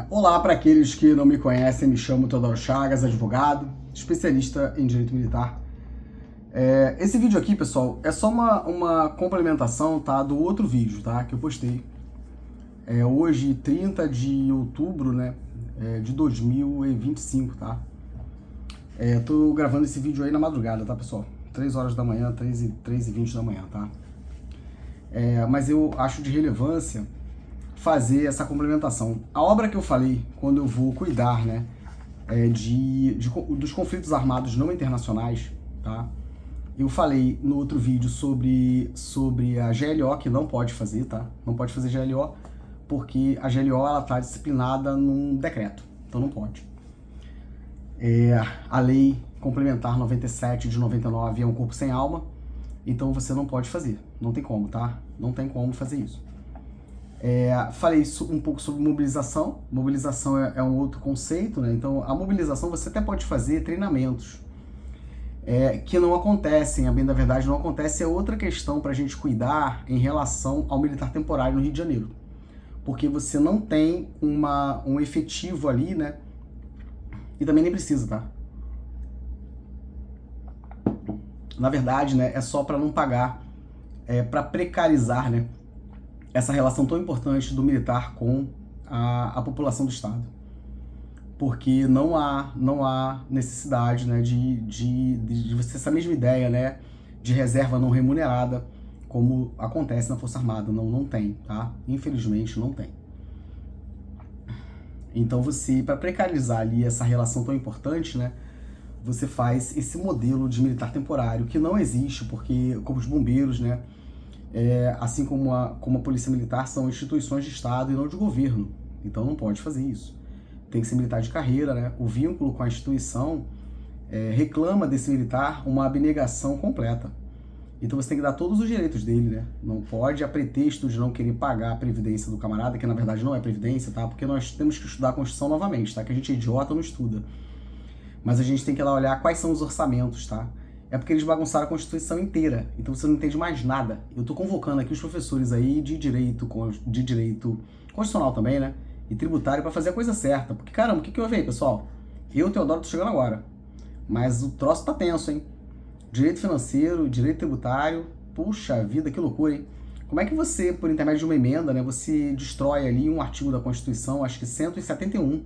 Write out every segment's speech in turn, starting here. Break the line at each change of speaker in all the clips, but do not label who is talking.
Olá para aqueles que não me conhecem, me chamo Teodoro Chagas, advogado, especialista em direito militar. Esse vídeo aqui, pessoal, é só uma complementação, tá, do outro vídeo, tá, que eu postei. Hoje, 30 de outubro, né, de 2025, tá? Tô gravando esse vídeo aí na madrugada, tá, pessoal? 3 horas da manhã, 3h20 da manhã, tá? Mas eu acho de relevância fazer essa complementação. A obra que eu falei, quando eu vou cuidar, né, dos conflitos armados não internacionais, tá? Eu falei no outro vídeo sobre a GLO, que não pode fazer, tá? Não pode fazer GLO, porque a GLO, ela tá disciplinada num decreto, então não pode. A lei complementar 97 de 99 é um corpo sem alma, então você não pode fazer, não tem como, tá? Não tem como fazer isso. Falei um pouco sobre mobilização. Mobilização é um outro conceito, né? Então, a mobilização você até pode fazer treinamentos que não acontecem, a bem da verdade não acontece. É outra questão para a gente cuidar em relação ao militar temporário no Rio de Janeiro, porque você não tem um efetivo ali, né? E também nem precisa, tá? Na verdade, né? É só para não pagar, para precarizar, né? Essa relação tão importante do militar com a população do Estado. Porque não há necessidade, né, de você ter essa mesma ideia, né, de reserva não remunerada, como acontece na Força Armada. Não tem, tá? Infelizmente não tem. Então você, para precarizar ali essa relação tão importante, né, você faz esse modelo de militar temporário, que não existe, porque como os bombeiros, né, assim como a Polícia Militar, são instituições de Estado e não de governo. Então não pode fazer isso. Tem que ser militar de carreira, né? O vínculo com a instituição reclama desse militar uma abnegação completa. Então você tem que dar todos os direitos dele, né? Não pode, a pretexto de não querer pagar a previdência do camarada, que na verdade não é previdência, tá? Porque nós temos que estudar a Constituição novamente, tá? Que a gente é idiota, não estuda. Mas a gente tem que ir lá olhar quais são os orçamentos, tá? É porque eles bagunçaram a Constituição inteira, então você não entende mais nada. Eu tô convocando aqui os professores aí de direito constitucional também, né? E tributário para fazer a coisa certa. Porque, caramba, o que eu vi aí, pessoal? Eu, Teodoro, tô chegando agora. Mas o troço tá tenso, hein? Direito financeiro, direito tributário, puxa vida, que loucura, hein? Como é que você, por intermédio de uma emenda, né, você destrói ali um artigo da Constituição, acho que 171,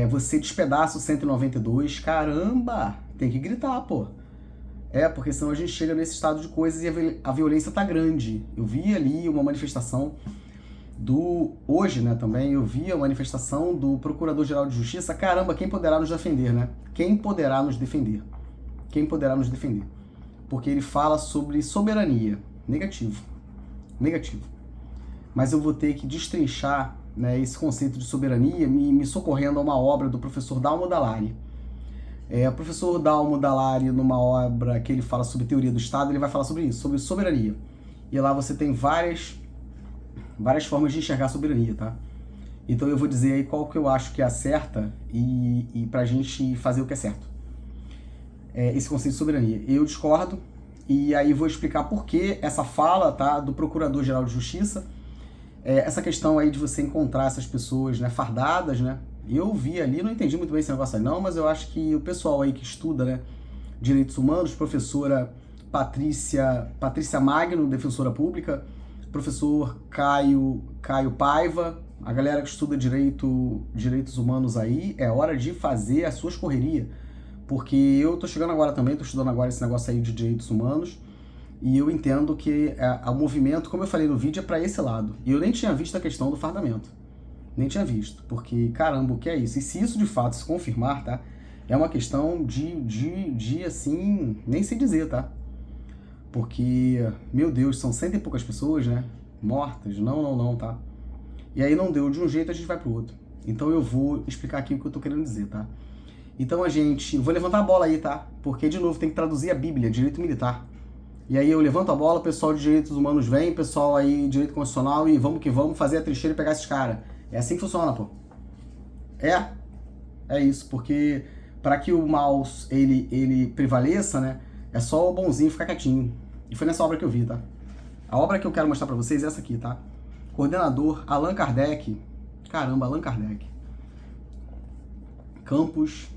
você despedaça o 192, caramba, tem que gritar, pô. Porque senão a gente chega nesse estado de coisas e a violência tá grande. Eu vi ali uma manifestação hoje, né, também, eu vi a manifestação do Procurador-Geral de Justiça. Caramba, quem poderá nos defender, né? Quem poderá nos defender? Quem poderá nos defender? Porque ele fala sobre soberania. Negativo. Negativo. Mas eu vou ter que destrinchar, né, esse conceito de soberania me socorrendo a uma obra do professor Dalmo Dallari. O professor Dalmo Dallari, numa obra que ele fala sobre teoria do Estado, ele vai falar sobre isso, sobre soberania. E lá você tem várias formas de enxergar a soberania, tá? Então eu vou dizer aí qual que eu acho que é a certa e pra gente fazer o que é certo. Esse conceito de soberania. Eu discordo, e aí vou explicar por que essa fala, tá, do Procurador-Geral de Justiça, essa questão aí de você encontrar essas pessoas, né, fardadas, né? Eu vi ali, não entendi muito bem esse negócio aí não, mas eu acho que o pessoal aí que estuda, né, direitos humanos, professora Patrícia Magno, defensora pública, professor Caio Paiva, a galera que estuda direitos humanos aí, é hora de fazer as suas correrias, porque eu tô chegando agora também, tô estudando agora esse negócio aí de direitos humanos, e eu entendo que o movimento, como eu falei no vídeo, é para esse lado. E eu nem tinha visto a questão do fardamento. Nem tinha visto, porque, caramba, o que é isso? E se isso de fato se confirmar, tá? É uma questão de assim, nem sei dizer, tá? Porque, meu Deus, são 100 e poucas pessoas, né? Mortas. Não, tá? E aí não deu de um jeito, a gente vai pro outro. Então eu vou explicar aqui o que eu tô querendo dizer, tá? Então vou levantar a bola aí, tá? Porque, de novo, tem que traduzir a Bíblia, direito militar. E aí eu levanto a bola, o pessoal de direitos humanos vem, pessoal aí de direito constitucional, e vamos que vamos fazer a trincheira e pegar esses caras. É assim que funciona, pô. É isso, porque para que o mal ele prevaleça, né, é só o bonzinho ficar quietinho. E foi nessa obra que eu vi, tá? A obra que eu quero mostrar para vocês é essa aqui, tá? Coordenador Allan Kardec, Caramba, Allan Kardec. Campos,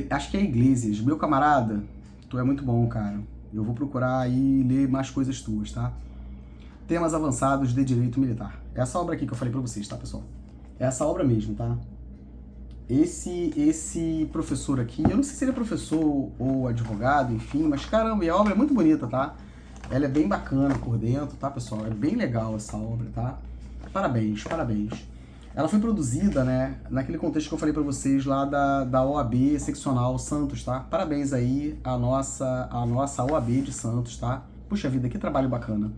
acho que é Iglesias. Meu camarada, tu é muito bom, cara. Eu vou procurar aí ler mais coisas tuas, tá? Temas avançados de direito militar. Essa obra aqui que eu falei pra vocês, tá, pessoal? É essa obra mesmo, tá? Esse professor aqui, eu não sei se ele é professor ou advogado, enfim, mas caramba, e a obra é muito bonita, tá? Ela é bem bacana por dentro, tá, pessoal? É bem legal essa obra, tá? Parabéns, parabéns. Ela foi produzida, né, naquele contexto que eu falei pra vocês lá da OAB Seccional Santos, tá? Parabéns aí à nossa OAB de Santos, tá? Puxa vida, que trabalho bacana.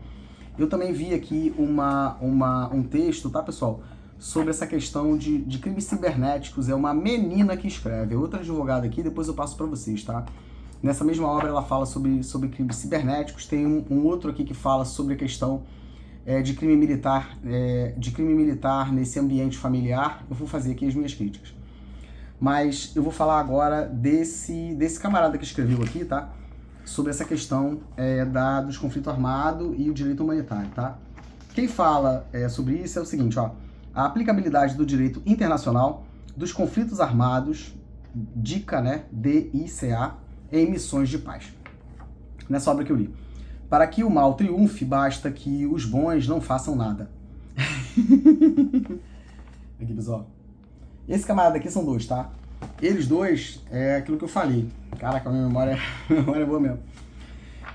Eu também vi aqui um texto, tá, pessoal? Sobre essa questão de crimes cibernéticos. É uma menina que escreve, é outra advogada aqui, depois eu passo pra vocês, tá? Nessa mesma obra ela fala sobre crimes cibernéticos. Tem um outro aqui que fala sobre a questão de crime militar nesse ambiente familiar. Eu vou fazer aqui as minhas críticas. Mas eu vou falar agora desse camarada que escreveu aqui, tá? Sobre essa questão dos conflitos armados e o direito humanitário, tá? Quem fala sobre isso é o seguinte, ó. A aplicabilidade do direito internacional dos conflitos armados, DICA, né? DICA, em missões de paz. Nessa obra que eu li. Para que o mal triunfe, basta que os bons não façam nada. Aqui, pessoal. Esse camarada aqui são dois, tá? Eles dois, é aquilo que eu falei. Caraca, a minha memória é boa mesmo.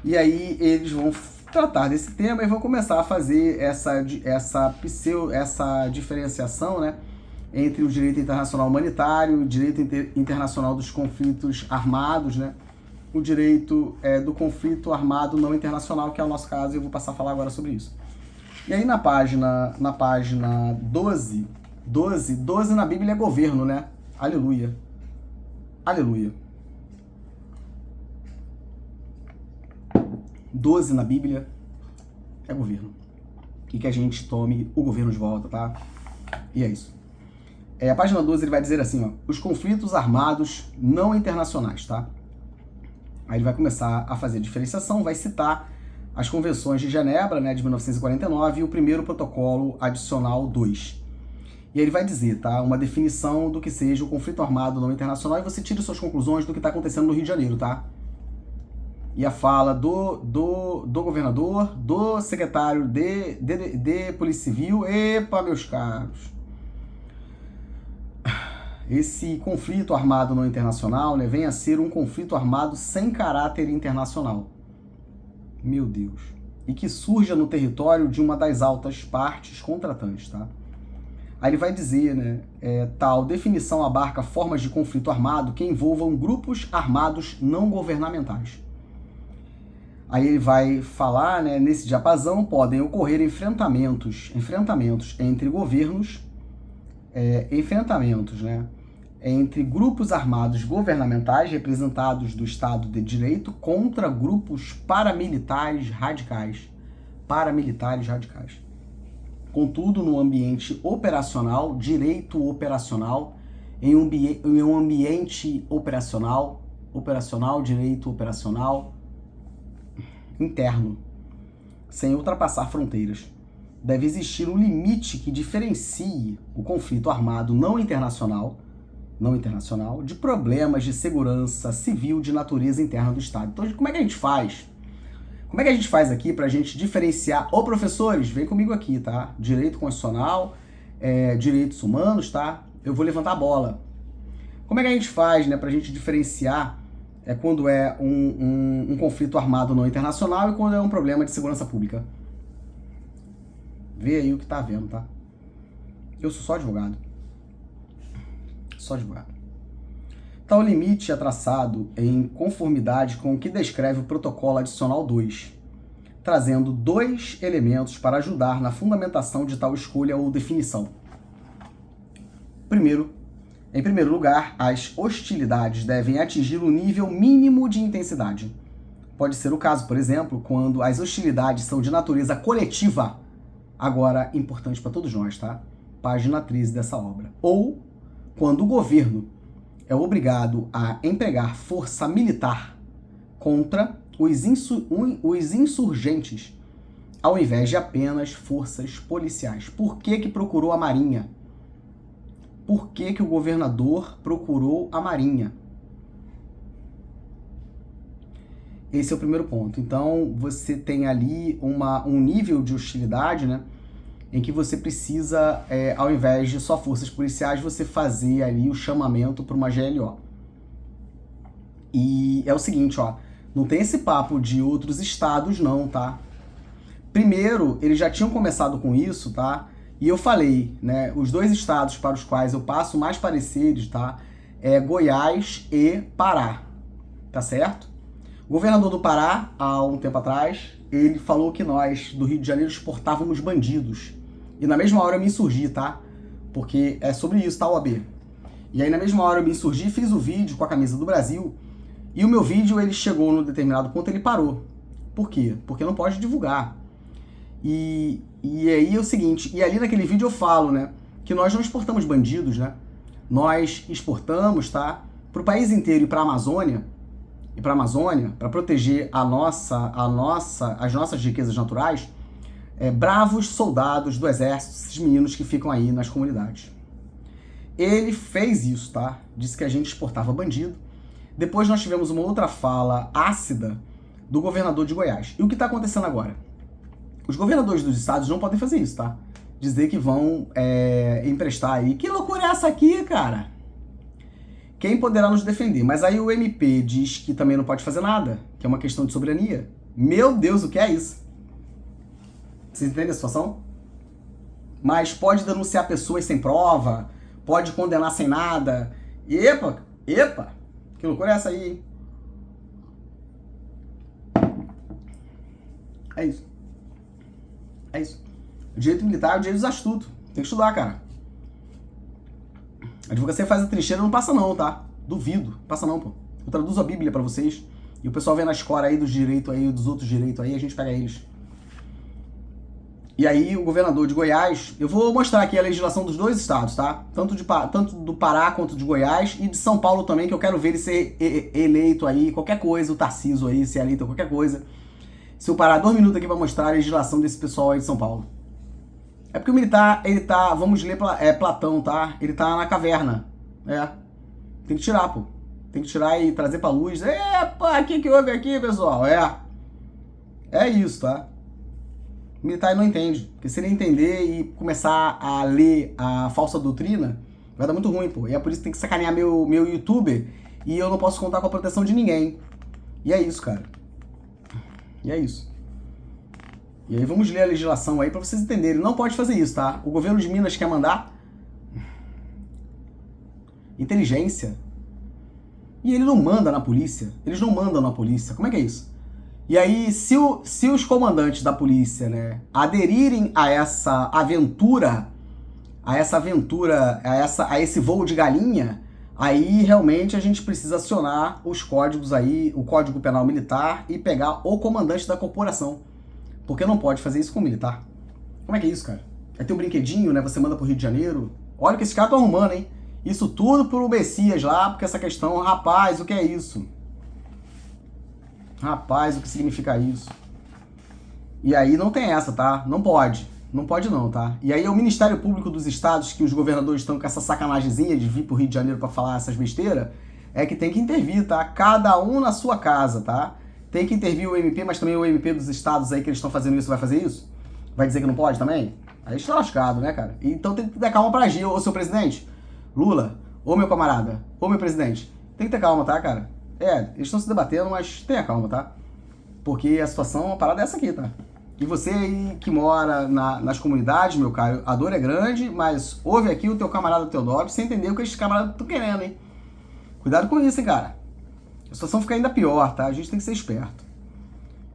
E aí eles vão tratar desse tema e vão começar a fazer essa diferenciação, né, entre o direito internacional humanitário, o direito internacional dos conflitos armados, né, o direito do conflito armado não internacional, que é o nosso caso, e eu vou passar a falar agora sobre isso. E aí na página 12 na Bíblia é governo, né? Aleluia. Aleluia. 12 na Bíblia é governo. E que a gente tome o governo de volta, tá? E é isso. A página 12 ele vai dizer assim, ó, os conflitos armados não internacionais, tá? Aí ele vai começar a fazer a diferenciação, vai citar as convenções de Genebra, né, de 1949, e o primeiro protocolo adicional 2. E aí ele vai dizer, tá, uma definição do que seja o conflito armado não internacional, e você tira suas conclusões do que está acontecendo no Rio de Janeiro, tá? E a fala do governador, do secretário de Polícia Civil. Epa, meus caros! Esse conflito armado não internacional, né, vem a ser um conflito armado sem caráter internacional. Meu Deus. E que surja no território de uma das altas partes contratantes, tá? Aí ele vai dizer, né, tal definição abarca formas de conflito armado que envolvam grupos armados não governamentais. Aí ele vai falar, né, nesse diapasão podem ocorrer enfrentamentos entre governos, né, entre grupos armados governamentais representados do Estado de Direito contra grupos paramilitares radicais. Contudo, no ambiente operacional, direito operacional, em um ambiente operacional, direito operacional, interno, sem ultrapassar fronteiras. Deve existir um limite que diferencie o conflito armado não internacional de problemas de segurança civil de natureza interna do Estado. Então, como é que a gente faz? Como é que a gente faz aqui para a gente diferenciar? Ô, professores, vem comigo aqui, tá? Direito constitucional, direitos humanos, tá? Eu vou levantar a bola. Como é que a gente faz, né, para a gente diferenciar quando é um conflito armado não internacional e quando é um problema de segurança pública? Vê aí o que tá vendo, tá? Eu sou só advogado. Tal limite é traçado em conformidade com o que descreve o protocolo adicional 2, trazendo 2 elementos para ajudar na fundamentação de tal escolha ou definição. Em primeiro lugar, as hostilidades devem atingir o nível mínimo de intensidade. Pode ser o caso, por exemplo, quando as hostilidades são de natureza coletiva, agora importante para todos nós, tá? Página 13 dessa obra. Ou quando o governo é obrigado a empregar força militar contra os insurgentes, ao invés de apenas forças policiais. Por que procurou a Marinha? por que que o governador procurou a Marinha. Esse é o primeiro ponto. Então, você tem ali um nível de hostilidade, né, em que você precisa, ao invés de só forças policiais, você fazer ali o chamamento para uma GLO. E é o seguinte, ó, não tem esse papo de outros estados não, tá? Primeiro, eles já tinham começado com isso, tá? E eu falei, né, os dois estados para os quais eu passo mais pareceres, tá? É Goiás e Pará, tá certo? O governador do Pará, há um tempo atrás, ele falou que nós, do Rio de Janeiro, exportávamos bandidos. E na mesma hora eu me insurgi, tá? Porque é sobre isso, tá, OAB? E aí na mesma hora eu me insurgi, fiz o vídeo com a camisa do Brasil, e o meu vídeo, ele chegou num determinado ponto, ele parou. Por quê? Porque não pode divulgar. E aí é o seguinte, e ali naquele vídeo eu falo, né, que nós não exportamos bandidos, né? Nós exportamos, tá, pro país inteiro e pra Amazônia, para proteger as nossas riquezas naturais, bravos soldados do exército, esses meninos que ficam aí nas comunidades. Ele fez isso, tá? Disse que a gente exportava bandido. Depois nós tivemos uma outra fala ácida do governador de Goiás. E o que está acontecendo agora? Os governadores dos estados não podem fazer isso, tá? Dizer que vão emprestar aí. Que loucura é essa aqui, cara? Quem poderá nos defender? Mas aí o MP diz que também não pode fazer nada, que é uma questão de soberania. Meu Deus, o que é isso? Vocês entendem a situação? Mas pode denunciar pessoas sem prova, pode condenar sem nada. Epa, que loucura é essa aí, hein? É isso. É isso. O direito militar é o direito dos astutos. Tem que estudar, cara. A advocacia faz a trincheira, não passa não, tá? Duvido. Passa não, pô. Eu traduzo a Bíblia pra vocês. E o pessoal vem na escola aí dos direitos aí, dos outros direitos aí, a gente pega eles. E aí o governador de Goiás, eu vou mostrar aqui a legislação dos dois estados, tá? Tanto do Pará quanto de Goiás e de São Paulo também, que eu quero ver ele ser eleito aí, qualquer coisa, o Tarcísio aí, ser eleito qualquer coisa. Se eu parar 2 minutos aqui pra mostrar a legislação desse pessoal aí de São Paulo. É porque o militar, ele tá, vamos ler Platão, tá? Ele tá na caverna, Tem que tirar, pô. Tem que tirar e trazer pra luz. Epa, o que houve aqui, pessoal? É isso, tá? O militar não entende. Porque se ele entender e começar a ler a falsa doutrina, vai dar muito ruim, pô. E é por isso que tem que sacanear meu youtuber e eu não posso contar com a proteção de ninguém. E é isso, cara. E é isso. E aí vamos ler a legislação aí pra vocês entenderem. Não pode fazer isso, tá? O governo de Minas quer mandar inteligência. E ele não manda na polícia. Eles não mandam na polícia. Como é que é isso? E aí, se os comandantes da polícia, né, aderirem a essa aventura, a esse voo de galinha, aí realmente a gente precisa acionar os códigos aí, o Código Penal Militar e pegar o comandante da corporação. Porque não pode fazer isso com o militar. Como é que é isso, cara? É teu brinquedinho, né? Você manda pro Rio de Janeiro. Olha o que esses caras estão arrumando, hein? Isso tudo pro Messias lá, porque essa questão, rapaz, o que é isso? Rapaz, o que significa isso? E aí não tem essa, tá? Não pode. Não pode não, tá? E aí é o Ministério Público dos Estados, que os governadores estão com essa sacanagemzinha de vir pro Rio de Janeiro pra falar essas besteiras, é que tem que intervir, tá? Cada um na sua casa, tá? Tem que intervir o MP, mas também o MP dos estados aí que eles estão fazendo isso vai fazer isso? Vai dizer que não pode também? Aí está lascado, né, cara? Então tem que ter calma pra agir, ô seu presidente. Lula, ô meu camarada, ô meu presidente. Tem que ter calma, tá, cara? Eles estão se debatendo, mas tenha calma, tá? Porque a situação, a parada é essa aqui, tá? E você aí que mora nas comunidades, meu caro, a dor é grande, mas ouve aqui o teu camarada Teodoro pra você entender o que esses camaradas estão querendo, hein? Cuidado com isso, hein, cara? A situação fica ainda pior, tá? A gente tem que ser esperto.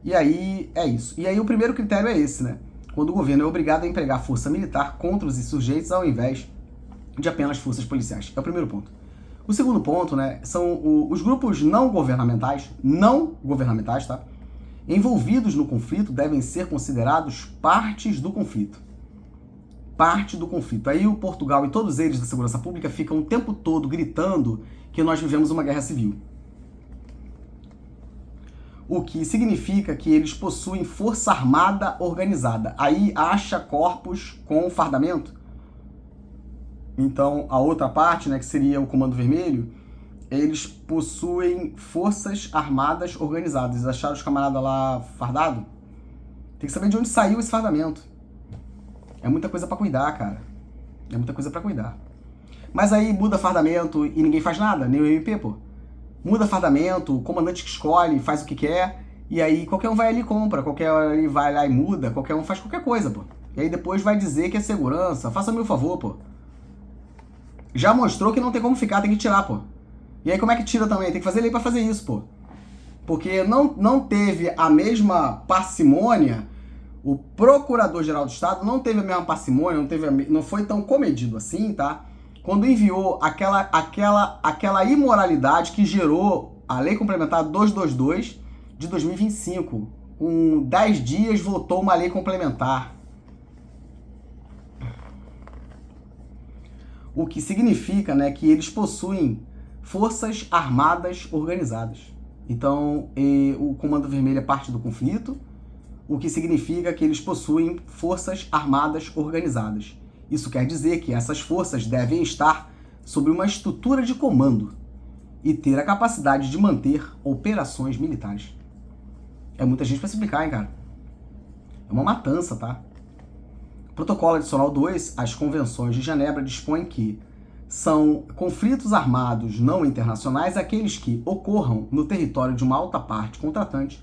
E aí, é isso. E aí o primeiro critério é esse, né? Quando o governo é obrigado a empregar força militar contra os insurgentes ao invés de apenas forças policiais. É o primeiro ponto. O segundo ponto, né, são os grupos não governamentais, tá? Envolvidos no conflito devem ser considerados partes do conflito. Parte do conflito. Aí o Portugal e todos eles da segurança pública ficam o tempo todo gritando que nós vivemos uma guerra civil. O que significa que eles possuem força armada organizada. Aí acha corpos com fardamento. Então, a outra parte, né, que seria o Comando Vermelho, eles possuem forças armadas organizadas. Eles acharam os camaradas lá fardado? Tem que saber de onde saiu esse fardamento. É muita coisa pra cuidar, cara. É muita coisa pra cuidar. Mas aí muda fardamento e ninguém faz nada, nem o MP, pô. Muda fardamento, o comandante que escolhe, faz o que quer, e aí qualquer um vai ali e compra, qualquer um ali vai lá e muda, qualquer um faz qualquer coisa, pô. E aí depois vai dizer que é segurança. Faça-me o favor, pô. Já mostrou que não tem como ficar, tem que tirar, pô. E aí como é que tira também? Tem que fazer lei pra fazer isso, pô. Porque não teve a mesma parcimônia, o Procurador-Geral do Estado não teve a mesma parcimônia, não foi tão comedido assim, tá? Quando enviou aquela imoralidade que gerou a Lei Complementar 222 de 2025. Com 10 dias votou uma lei complementar. O que significa, né, que eles possuem forças armadas organizadas. Então, o Comando Vermelho é parte do conflito, o que significa que eles possuem forças armadas organizadas. Isso quer dizer que essas forças devem estar sob uma estrutura de comando e ter a capacidade de manter operações militares. É muita gente para se explicar, hein, cara? É uma matança, tá? Protocolo Adicional 2, as Convenções de Genebra dispõem que são conflitos armados não internacionais aqueles que ocorram no território de uma alta parte contratante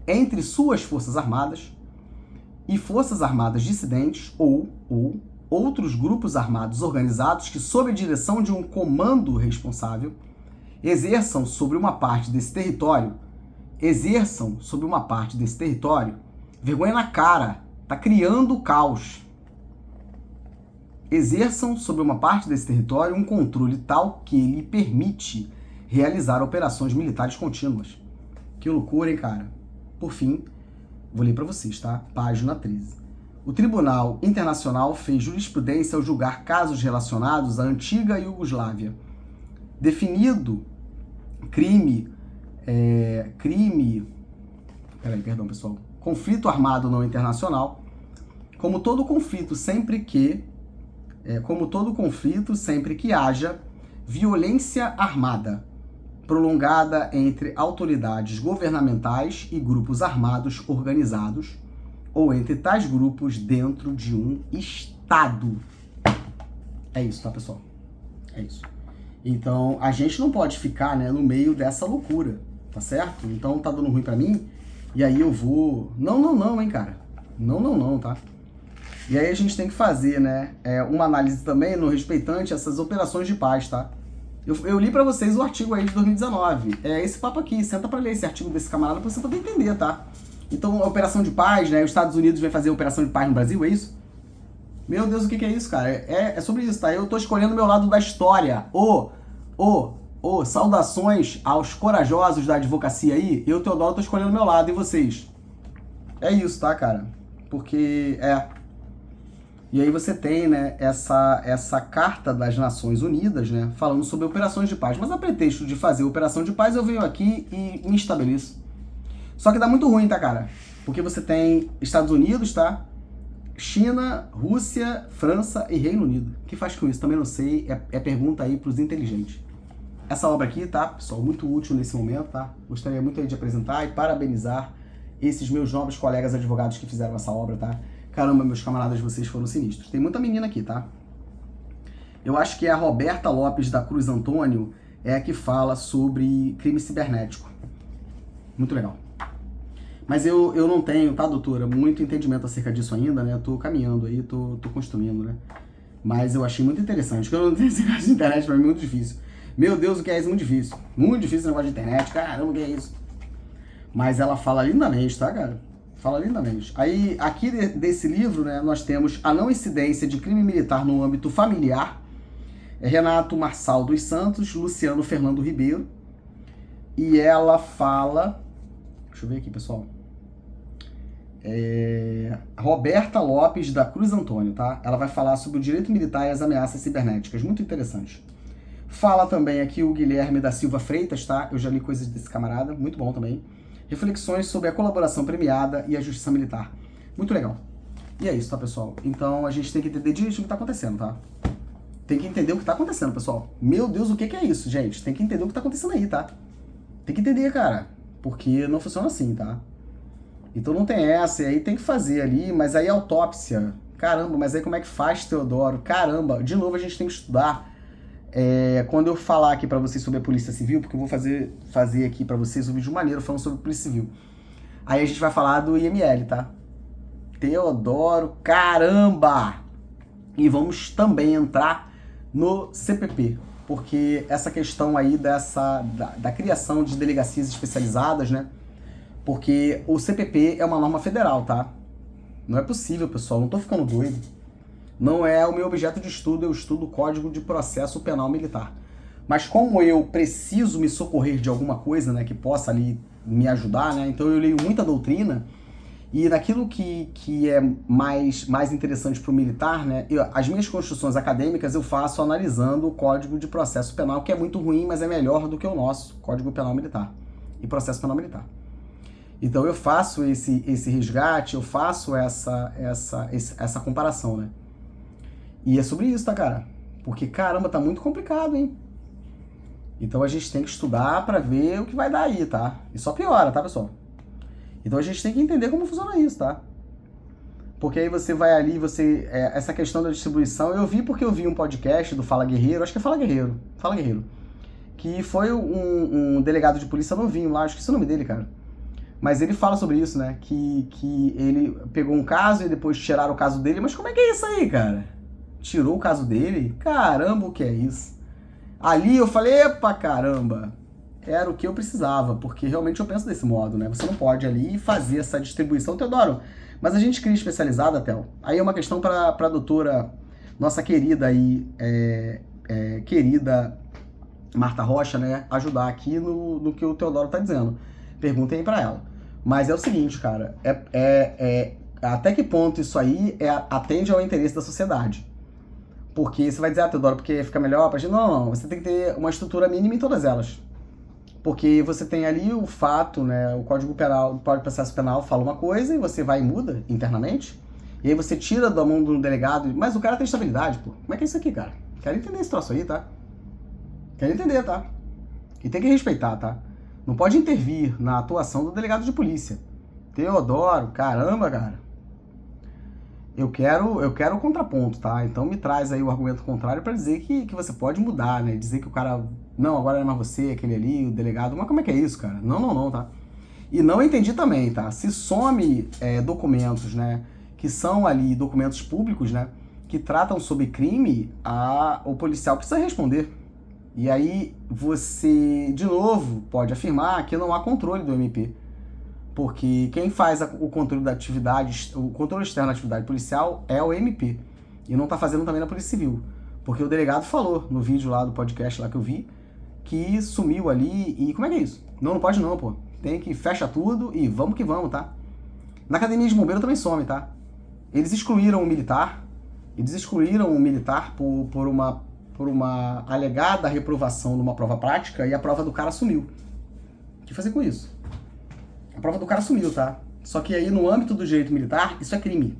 entre suas forças armadas e forças armadas dissidentes ou outros grupos armados organizados que, sob a direção de um comando responsável, exerçam sobre uma parte desse território, vergonha na cara, tá criando caos. Exerçam sobre uma parte desse território um controle tal que lhe permite realizar operações militares contínuas. Que loucura, hein, cara? Por fim, vou ler para vocês, tá? Página 13. O Tribunal Internacional fez jurisprudência ao julgar casos relacionados à antiga Iugoslávia, definido conflito armado não internacional, como todo conflito sempre que haja violência armada prolongada entre autoridades governamentais e grupos armados organizados, ou entre tais grupos dentro de um Estado. É isso, tá, pessoal? É isso. Então, a gente não pode ficar, né, no meio dessa loucura, tá certo? Então, tá dando ruim pra mim, e aí eu vou... Não, hein, cara? Não, tá? E aí a gente tem que fazer, né, uma análise também no respeitante a essas operações de paz, tá? Eu li pra vocês o artigo aí de 2019. É esse papo aqui, senta pra ler esse artigo desse camarada pra você poder entender, tá? Então, a operação de paz, né, os Estados Unidos vem fazer operação de paz no Brasil, é isso? Meu Deus, o que é isso, cara? É sobre isso, tá? Eu tô escolhendo o meu lado da história. Saudações aos corajosos da advocacia aí. Eu, Teodoro, tô escolhendo o meu lado. E vocês? É isso, tá, cara? Porque, E aí você tem, né, essa Carta das Nações Unidas, né, falando sobre operações de paz. Mas a pretexto de fazer operação de paz, eu venho aqui e me estabeleço. Só que dá muito ruim, tá, cara? Porque você tem Estados Unidos, tá? China, Rússia, França e Reino Unido. O que faz com isso? Também não sei. É pergunta aí pros inteligentes. Essa obra aqui, tá, pessoal? Muito útil nesse momento, tá? Gostaria muito aí de apresentar e parabenizar esses meus nobres colegas advogados que fizeram essa obra, tá? Caramba, meus camaradas, vocês foram sinistros. Tem muita menina aqui, tá? Eu acho que a Roberta Lopes da Cruz Antônio é a que fala sobre crime cibernético. Muito legal. Mas eu não tenho, tá, doutora, muito entendimento acerca disso ainda, né? Eu tô caminhando aí, tô construindo, né? Mas eu achei muito interessante, porque eu não tenho esse negócio de internet, pra mim é muito difícil. Meu Deus, o que é isso? Muito difícil. Muito difícil esse negócio de internet, caramba, o que é isso? Mas ela fala lindamente, tá, cara? Fala lindamente. Aí, aqui desse livro, né, nós temos a não incidência de crime militar no âmbito familiar, Renato Marçal dos Santos, Luciano Fernando Ribeiro, e ela fala... Deixa eu ver aqui, pessoal. Roberta Lopes da Cruz Antônio, tá? Ela vai falar sobre o direito militar e as ameaças cibernéticas. Muito interessante. Fala também aqui o Guilherme da Silva Freitas, tá? Eu já li coisas desse camarada, muito bom também. Reflexões sobre a colaboração premiada e a justiça militar. Muito legal. E é isso, tá, pessoal? Então a gente tem que entender direitinho o que tá acontecendo, tá? tem que entender o que tá acontecendo, pessoal. Meu Deus, o que é isso, gente? Tem que entender o que tá acontecendo aí, tá? Tem que entender, cara. Porque não funciona assim, tá? Então não tem essa, e aí tem que fazer ali, mas aí autópsia. Caramba, mas aí como é que faz, Teodoro? Caramba, de novo a gente tem que estudar. Quando eu falar aqui pra vocês sobre a Polícia Civil, porque eu vou fazer aqui pra vocês um vídeo maneiro falando sobre a Polícia Civil. Aí a gente vai falar do IML, tá? Teodoro, caramba! E vamos também entrar no CPP, porque essa questão aí da criação de delegacias especializadas, né? Porque o CPP é uma norma federal, tá? Não é possível, pessoal, não tô ficando doido. Não é o meu objeto de estudo, eu estudo o Código de Processo Penal Militar. Mas como eu preciso me socorrer de alguma coisa, né, que possa ali me ajudar, né? Então eu leio muita doutrina. E naquilo que é mais interessante para o militar, né? As minhas construções acadêmicas eu faço analisando o Código de Processo Penal, que é muito ruim, mas é melhor do que o nosso Código Penal Militar e Processo Penal Militar. Então eu faço esse resgate, eu faço essa comparação, né? E é sobre isso, tá, cara? Porque, caramba, tá muito complicado, hein? Então a gente tem que estudar para ver o que vai dar aí, tá? E só piora, tá, pessoal? Então a gente tem que entender como funciona isso, tá? Porque aí você vai ali, essa questão da distribuição, eu vi porque eu vi um podcast do Fala Guerreiro, acho que é Fala Guerreiro, que foi um delegado de polícia novinho lá, acho que esse é o nome dele, cara. Mas ele fala sobre isso, né? Que ele pegou um caso e depois tiraram o caso dele, mas como é que é isso aí, cara? Tirou o caso dele? Caramba, o que é isso? Ali eu falei, epa, caramba! Era o que eu precisava, porque realmente eu penso desse modo, né? Você não pode ali fazer essa distribuição, Teodoro. Mas a gente cria especializada, Theo. Aí é uma questão para a doutora, nossa querida aí, querida Marta Rocha, né? Ajudar aqui no que o Teodoro tá dizendo. Perguntem aí para ela. Mas é o seguinte, cara, até que ponto isso aí atende ao interesse da sociedade? Porque você vai dizer, Teodoro, porque fica melhor pra gente. Não, você tem que ter uma estrutura mínima em todas elas. Porque você tem ali o fato, né, o Código Penal, o Código de Processo Penal fala uma coisa e você vai e muda internamente. E aí você tira da mão do delegado, mas o cara tem estabilidade, pô. Como é que é isso aqui, cara? Quero entender esse troço aí, tá? Quero entender, tá? E tem que respeitar, tá? Não pode intervir na atuação do delegado de polícia. Teodoro, caramba, cara. Eu quero o contraponto, tá? Então me traz aí o argumento contrário para dizer que você pode mudar, né? Dizer que o cara, não, agora não é mais você, aquele ali, o delegado. Mas como é que é isso, cara? Não, tá? E não entendi também, tá? Se some documentos, né? Que são ali documentos públicos, né? Que tratam sobre crime, o policial precisa responder. E aí você, de novo, pode afirmar que não há controle do MP. Porque quem faz o controle da atividade, o controle externo da atividade policial é o MP. E não tá fazendo também na Polícia Civil. Porque o delegado falou no vídeo lá do podcast lá que eu vi, que sumiu ali. E como é que é isso? Não pode não, pô. Tem que fecha tudo e vamos que vamos, tá? Na academia de bombeiro também some, tá? Eles excluíram o militar. Por uma alegada reprovação numa prova prática e a prova do cara sumiu. O que fazer com isso? A prova do cara sumiu, tá? Só que aí no âmbito do direito militar, isso é crime.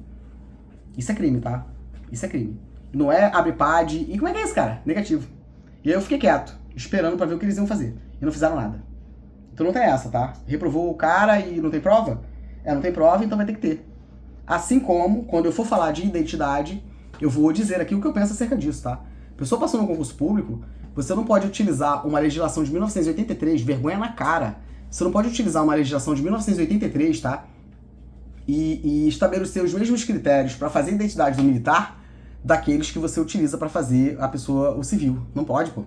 Isso é crime, tá? Isso é crime. Não é abre PAD. E como é que é isso, cara? Negativo. E aí eu fiquei quieto, esperando pra ver o que eles iam fazer. E não fizeram nada. Então não tem essa, tá? Reprovou o cara e não tem prova? Não tem prova, então vai ter que ter. Assim como, quando eu for falar de identidade, eu vou dizer aqui o que eu penso acerca disso, tá? Pessoa passando no concurso público, você não pode utilizar uma legislação de 1983, vergonha na cara. Você não pode utilizar uma legislação de 1983, tá? E estabelecer os mesmos critérios para fazer a identidade do militar daqueles que você utiliza para fazer o civil. Não pode, pô.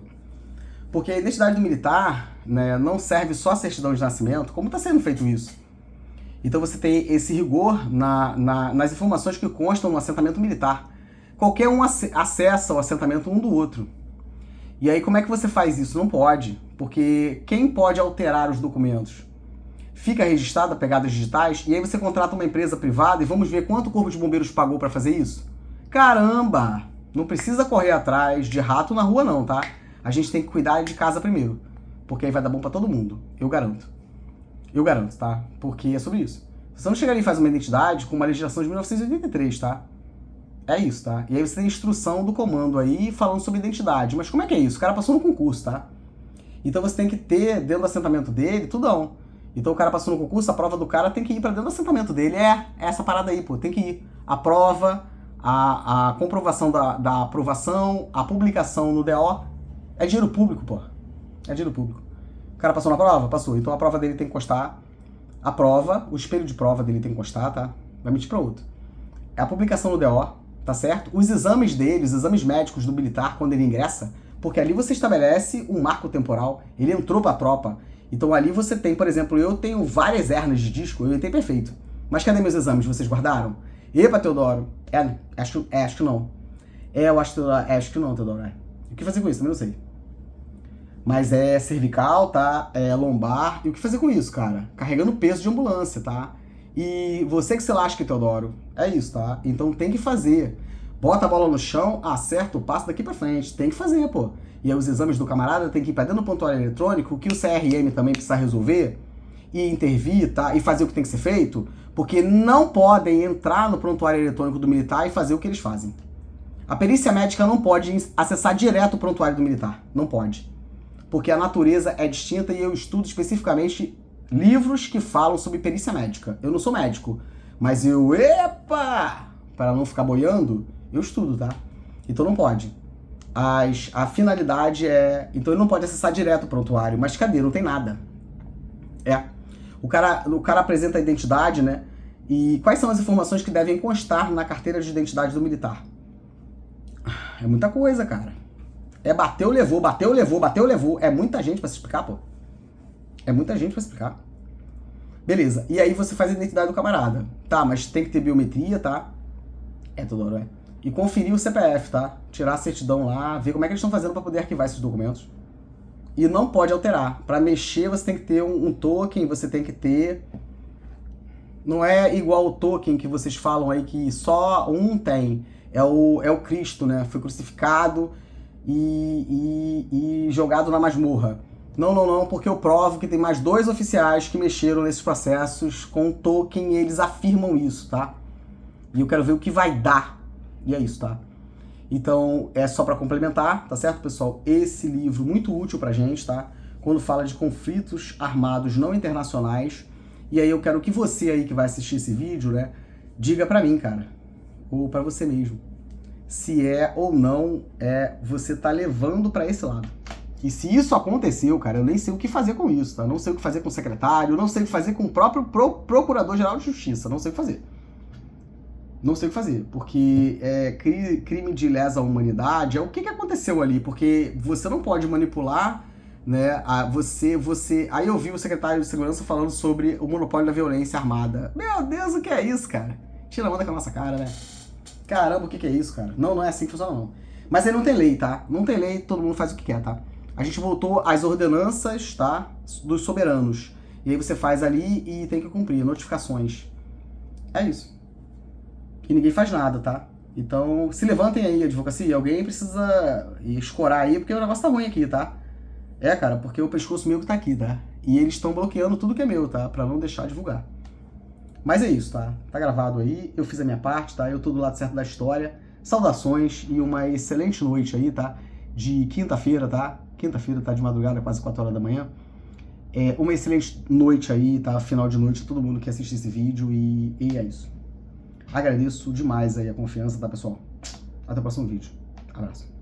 Porque a identidade do militar, né, não serve só a certidão de nascimento, como está sendo feito isso. Então você tem esse rigor nas informações que constam no assentamento militar. Qualquer um acessa o assentamento um do outro. E aí como é que você faz isso? Não pode, porque quem pode alterar os documentos? Fica registrada pegadas digitais e aí você contrata uma empresa privada e vamos ver quanto o Corpo de Bombeiros pagou para fazer isso? Caramba! Não precisa correr atrás de rato na rua não, tá? A gente tem que cuidar de casa primeiro, porque aí vai dar bom para todo mundo, eu garanto. Eu garanto, tá? Porque é sobre isso. Você não chega ali e faz uma identidade com uma legislação de 1983, tá? É isso, tá? E aí você tem instrução do comando aí falando sobre identidade. Mas como é que é isso? O cara passou no concurso, tá? Então você tem que ter dentro do assentamento dele tudão. Então o cara passou no concurso, a prova do cara tem que ir pra dentro do assentamento dele. É essa parada aí, pô, tem que ir. A prova, a comprovação da aprovação, a publicação no DO. É dinheiro público, pô. É dinheiro público. O cara passou na prova? Passou. Então a prova dele tem que constar. A prova, o espelho de prova dele tem que constar, tá? Vai mentir pra outro. É a publicação no DO, tá certo? Os exames dele, os exames médicos do militar, quando ele ingressa, porque ali você estabelece um marco temporal. Ele entrou pra tropa. Então ali você tem, por exemplo, eu tenho várias hernias de disco, eu entrei perfeito. Mas cadê meus exames? Vocês guardaram? Epa, Teodoro. Acho que não. Eu acho que não, Teodoro. O que fazer com isso? Também não sei. Mas é cervical, tá? É lombar. E o que fazer com isso, cara? Carregando peso de ambulância, tá? E você que se lasca, Teodoro. É isso, tá? Então tem que fazer. Bota a bola no chão, acerta o passo daqui pra frente. Tem que fazer, pô. E aí os exames do camarada tem que ir pra dentro do prontuário eletrônico, que o CRM também precisa resolver e intervir, tá? E fazer o que tem que ser feito, porque não podem entrar no prontuário eletrônico do militar e fazer o que eles fazem. A perícia médica não pode acessar direto o prontuário do militar. Não pode. Porque a natureza é distinta e eu estudo especificamente livros que falam sobre perícia médica. Eu não sou médico, mas para não ficar boiando, eu estudo, tá? Então não pode. A finalidade é... Então ele não pode acessar direto o prontuário, mas cadê? Não tem nada. O cara apresenta a identidade, né? E quais são as informações que devem constar na carteira de identidade do militar? É muita coisa, cara. É bateu, levou, bateu, levou, bateu, levou. É muita gente pra se explicar, pô. É muita gente pra explicar. Beleza. E aí você faz a identidade do camarada. Tá, mas tem que ter biometria, tá? Teodoro, E conferir o CPF, tá? Tirar a certidão lá, ver como é que eles estão fazendo pra poder arquivar esses documentos. E não pode alterar. Pra mexer, você tem que ter um token, você tem que ter... Não é igual o token que vocês falam aí que só um tem. É o Cristo, né? Foi crucificado e jogado na masmorra. Não, porque eu provo que tem mais 2 oficiais que mexeram nesses processos com token e eles afirmam isso, tá? E eu quero ver o que vai dar. E é isso, tá? Então, é só pra complementar, tá certo, pessoal? Esse livro muito útil pra gente, tá? Quando fala de conflitos armados não internacionais. E aí eu quero que você aí que vai assistir esse vídeo, né, diga pra mim, cara, ou pra você mesmo, se é ou não você tá levando pra esse lado. E se isso aconteceu, cara, eu nem sei o que fazer com isso, tá? Não sei o que fazer com o secretário, não sei o que fazer com o próprio Procurador-Geral de Justiça, não sei o que fazer. Não sei o que fazer, porque crime de lesa à humanidade, o que aconteceu ali? Porque você não pode manipular, né, Aí eu vi o secretário de Segurança falando sobre o monopólio da violência armada. Meu Deus, o que é isso, cara? Tira a onda com a nossa cara, né? Caramba, o que é isso, cara? Não é assim que funciona, não. Mas aí não tem lei, tá? Não tem lei, todo mundo faz o que quer, tá? A gente voltou às ordenanças, tá? Dos soberanos. E aí você faz ali e tem que cumprir, notificações. É isso. E ninguém faz nada, tá? Então, se levantem aí, advocacia. Alguém precisa escorar aí, porque o negócio tá ruim aqui, tá? Cara, porque o pescoço meu que tá aqui, tá? E eles estão bloqueando tudo que é meu, tá? Pra não deixar divulgar. Mas é isso, tá? Tá gravado aí, eu fiz a minha parte, tá? Eu tô do lado certo da história. Saudações e uma excelente noite aí, tá? De quinta-feira, tá? Quinta-feira, tá de madrugada, quase 4 horas da manhã. Uma excelente noite aí, tá? Final de noite, todo mundo que assistir esse vídeo e é isso. Agradeço demais aí a confiança, tá, pessoal? Até o próximo vídeo. Abraço.